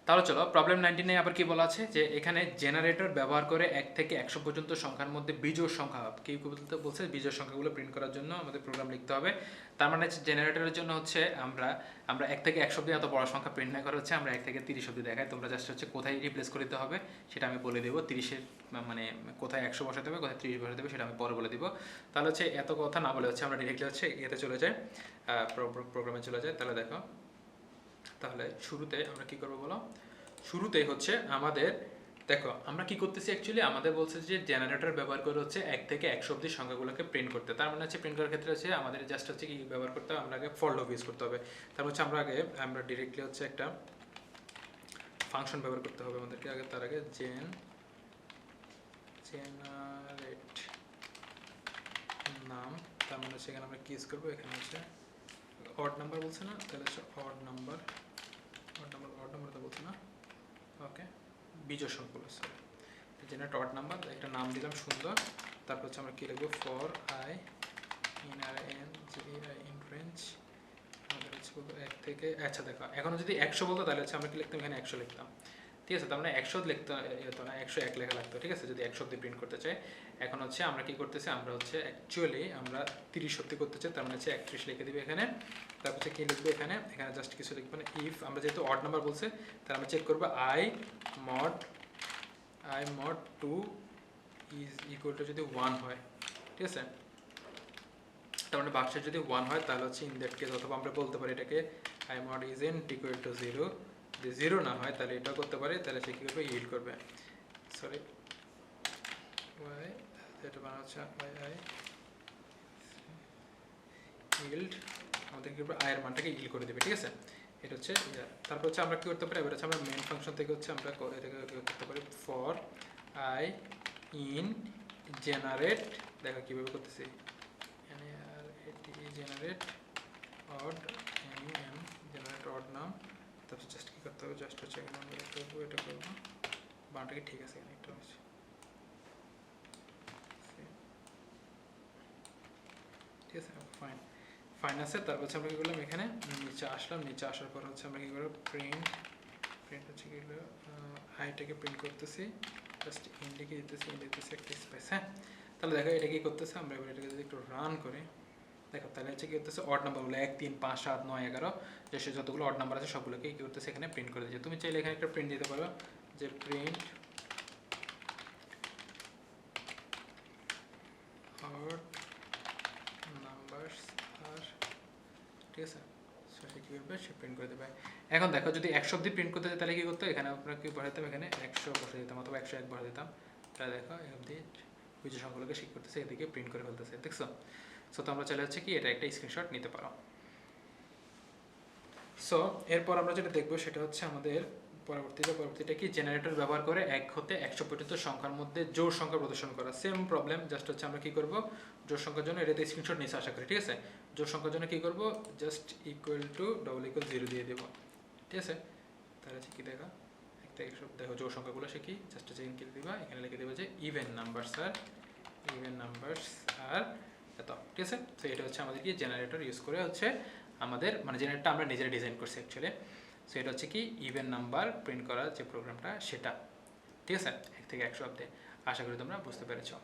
তাহলে চলো প্রবলেম 19 আবার কি বলা আছে যে এখানে জেনারেটর ব্যবহার করে 1 থেকে 100 পর্যন্ত সংখ্যার মধ্যে বিজোড় সংখ্যা কি বলতে বলছে বিজোড় সংখ্যাগুলো প্রিন্ট করার জন্য আমাদের প্রোগ্রাম লিখতে হবে। তার মানে হচ্ছে জেনারেটরের জন্য হচ্ছে আমরা আমরা 1 থেকে 100 অবধি এত বড় সংখ্যা প্রিন্ট না করে হচ্ছে আমরা 1 থেকে 30 অবধি দেখাই। তোমরা জাস্ট হচ্ছে কোথায় রিপ্লেস করে দিতে হবে সেটা আমি বলে দেবো। 30-এর মানে কোথায় 100 বসাতে হবে কোথায় 30 বসাতে হবে সেটা আমি পরে বলে দিব। তাহলে হচ্ছে এত কথা না বলে হচ্ছে আমরা ডিরেক্টলি হচ্ছে এতে চলে যাই, প্রোগ্রামে চলে যাই। তাহলে দেখো, তাহলে শুরুতে আমরা কি করবো বলো, শুরুতেই হচ্ছে আমাদের দেখো আমরা কি করতেছি অ্যাকচুয়ালি আমাদের বলছে যে জেনারেটর ব্যবহার করে হচ্ছে 1 থেকে 100 অবধি সংখ্যাগুলোকে প্রিন্ট করতে। তার মানে হচ্ছে প্রিন্ট করার ক্ষেত্রে হচ্ছে আমাদের জাস্ট হচ্ছে কি ব্যবহার করতে হবে, আমরা আগে ফর লুপ ইউজ করতে হবে। তারপর হচ্ছে আমরা ডিরেক্টলি হচ্ছে একটা ফাংশন ব্যবহার করতে হবে আমাদেরকে আগে। তার আগে জেনারেট নাম, তার মানে সেখানে আমরা কি ইউজ করবো, এখানে হচ্ছে অড নাম্বার বলছে না, তাহলে হচ্ছে অড নাম্বার তো বলছে না, ওকে বিজোড় সংখ্যাগুলো সরি জেনারেট অড নাম্বার, একটা নাম দিলাম সুন্দর। তারপর হচ্ছে আমরা কি লিখবো, for I in R N G I in range আমাদের হচ্ছে বলবো 1 থেকে, আচ্ছা দেখো এখন যদি 100 বলতো তাহলে হচ্ছে আমরা কি লিখতাম, এখানে 100 লিখতাম, ঠিক আছে। তার মানে 100 লিখতে হতো না, 101 লেখা লাগতো, ঠিক আছে, যদি 100 অব্দি প্রিন্ট করতে চাই। এখন হচ্ছে আমরা কি করতেছি, আমরা হচ্ছে অ্যাকচুয়ালি আমরা 30 অব্দি করতে চাই, তার মানে হচ্ছে 31 লিখে দিবি এখানে। তারপর হচ্ছে কি লিখবো এখানে, এখানে জাস্ট কিছু লিখবো না, ইফ আমরা যেহেতু অড নাম্বার বলছে তাহলে আমরা চেক করবো I mod 2 is equal to যদি 1 হয়, ঠিক আছে। তার মানে বাক্সের যদি 1 হয় তাহলে হচ্ছে ইন দ্যাট কেস, অথবা আমরা বলতে পারি এটাকে I mod isn't equal to 0, যদি 0 না হয় তাহলে এটাও করতে পারি, তাহলে সে কী করবে, ইল্ড করবে, সরি ওয়াই এটা বানা হচ্ছে আই ইল্ড, আমাদের কি করবে আয়ের মানটাকে ইল্ড করে দেবে, ঠিক আছে। এটা হচ্ছে তারপর হচ্ছে আমরা কি করতে পারি, এবার হচ্ছে আমরা মেইন ফাংশন থেকে হচ্ছে আমরা এটাকে করতে পারি ফর আই ইন জেনারেট, দেখো কীভাবে করতেছি, জেনারেট অড জেনারেট অড নাম। তারপর জাস্ট কি করতে হবে, জাস্ট হচ্ছে এখানে আমরা এটা করবো বানানটা কি ঠিক আছে, এখানে একটা হচ্ছে ঠিক আছে, ফাইন আছে। তারপর হচ্ছে আমরা কি করলাম, এখানে নিচে আসলাম, নিচে আসার পর হচ্ছে আমরা কি করবো, প্রিন্ট হচ্ছে কি হলো আইটাকে প্রিন্ট করতেছি, জাস্ট ইন্ডিকে দিতেছি একটা স্পেস, হ্যাঁ। তাহলে দেখো এটা কি করতেছে, আমরা এবার এটাকে যদি একটু রান করি, দেখো তাহলে হচ্ছে কি করতেছে, অড নাম্বারগুলো 1 3 5 7 9 11 যে যতগুলো অড নাম্বার আছে সবগুলোকে কি করতেছে এখানে প্রিন্ট করে দিচ্ছে। তুমি চাইলে এখানে একটা প্রিন্ট দিতে পারো যে প্রিন্ট অড নাম্বারস আর, ঠিক আছে, সে কী করবে, সে প্রিন্ট করে দেবে। এখন দেখো যদি 100 অব্দি প্রিন্ট করতে চাই তাহলে কি করতে, এখানে আপনারা কি বসাইতাম, এখানে 100 বসে দিতাম অথবা 101 বসে দিতাম, তাহলে দেখো এই অব্দি বিজয় সংখ্যাগুলোকে শিখ করতেছে, এদিকে প্রিন্ট করে ফেলতেছে, দেখছো। সো তোমরা চাইলে হচ্ছে কি এটা একটা স্ক্রিনশট নিতে পারো। সো এরপর আমরা যেটা দেখবো সেটা হচ্ছে আমাদের পরবর্তীটা কি, জেনারেটর ব্যবহার করে 1 হতে 100 পর্যন্ত সংখ্যার মধ্যে জোড় সংখ্যা প্রদর্শন করা। সেম প্রবলেম, জাস্ট হচ্ছে আমরা কি করব, জোড় সংখ্যার জন্য এটাতে স্ক্রিনশট নিয়ে আশা করি, ঠিক আছে। জোড় সংখ্যার জন্য কি করব, just equal to double equal 0 দিয়ে দেবো, ঠিক আছে। তাহলে হচ্ছে কি দেখো, একটা দেখো জোড় সংখ্যাগুলো সে কি, জাস্ট হচ্ছে কি দিবা, এখানে লিখে দেবো যে ইভেন নাম্বারস আর এত, ঠিক আছে। তো এটা হচ্ছে আমাদের কি জেনারেটর ইউজ করে হচ্ছে আমাদের মানে জেনারেটরটা আমরা নিজেরা ডিজাইন করছি অ্যাকচুয়ালি। সো এটা হচ্ছে কি ইভেন নাম্বার প্রিন্ট করার যে প্রোগ্রামটা সেটা, ঠিক আছে, 1 থেকে 100 অব্দি। আশা করি তোমরা বুঝতে পেরেছো।